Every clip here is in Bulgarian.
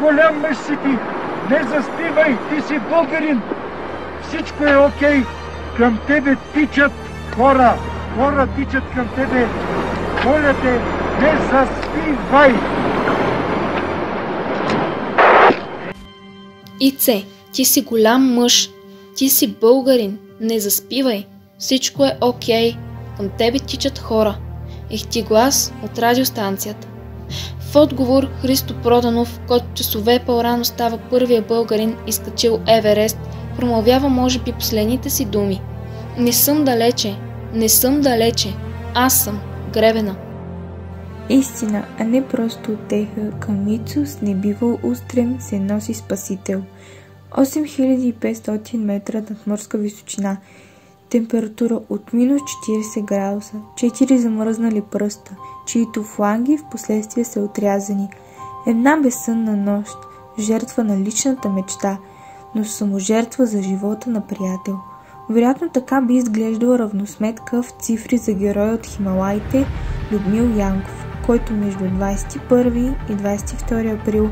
голям мъж си ти. Не заспивай, ти си българин. Всичко е окей. Към тебе тичат хора. Хора тичат към тебе. Моля те, не заспивай. Ице, ти си голям мъж. Ти си българин. Не заспивай. Всичко е окей. Към тебе тичат хора. Ехти глас от радиостанцията. В отговор Христо Проданов, който часове по-рано става първия българин, изкачил Еверест, промълвява може би последните си думи. Не съм далече, аз съм гребена. Истина, а не просто утеха, към Мицо с небивал устрем се носи спасител. 8500 метра над морска височина, температура от минус 40 градуса, 4 замръзнали пръста, чието фланги в последствие са отрязани. Една безсънна нощ, жертва на личната мечта, но саможертва за живота на приятел. Вероятно така би изглеждала равносметка в цифри за героя от Хималаите Людмил Янков, който между 21 и 22 април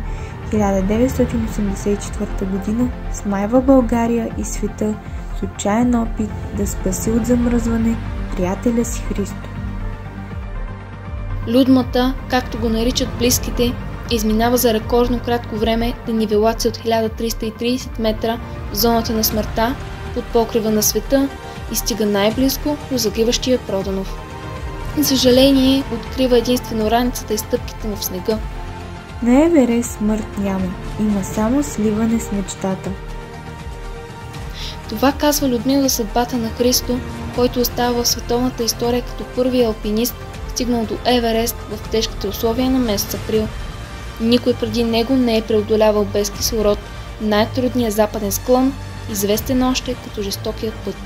1984 г. смайва България и света с отчаян опит да спаси от замръзване приятеля си Христо. Людмата, както го наричат близките, изминава за рекордно кратко време денивелация от 1330 метра в зоната на смъртта под покрива на света и стига най-близко до загиващия Проданов. За съжаление, открива единствено раницата и стъпките му в снега. На Еверест смърт няма, има само сливане с мечтата. Това казва Людмил за съдбата на Христо, който остава в световната история като първия алпинист, стигнал до Еверест в тежките условия на месец април. Никой преди него не е преодолявал без кислород най-трудния западен склон, известен още като жестокият път.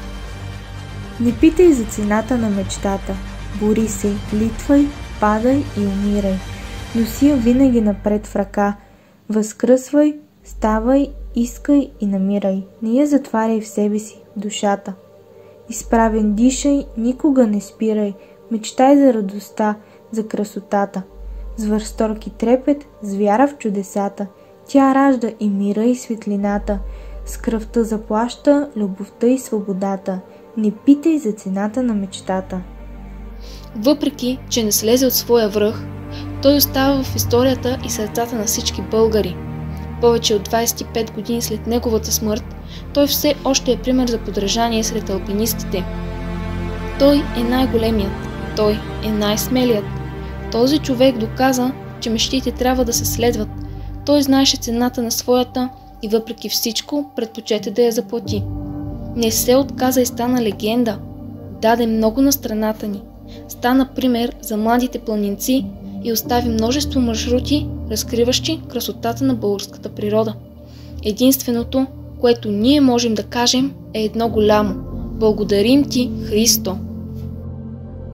Не питай за цената на мечтата. Бори се, литвай, падай и умирай. Носи я винаги напред в ръка. Възкръсвай, ставай, искай и намирай. Не я затваряй в себе си, в душата. Изправен дишай, никога не спирай. Мечтай за радостта, за красотата. С възторг и трепет, с вяра в чудесата. Тя ражда и мира и светлината. С кръвта заплаща любовта и свободата. Не питай за цената на мечтата. Въпреки, че не слезе от своя връх, той остава в историята и сърцата на всички българи. Повече от 25 години след неговата смърт, той все още е пример за подражание сред алпинистите. Той е най-големият, той е най-смелият. Този човек доказа, че мечтите трябва да се следват. Той знаеше цената на своята и въпреки всичко предпочете да я заплати. Не се отказа и стана легенда. Даде много на страната ни. Стана пример за младите планинци и остави множество маршрути, разкриващи красотата на българската природа. Единственото, което ние можем да кажем, е едно голямо: благодарим ти, Христо!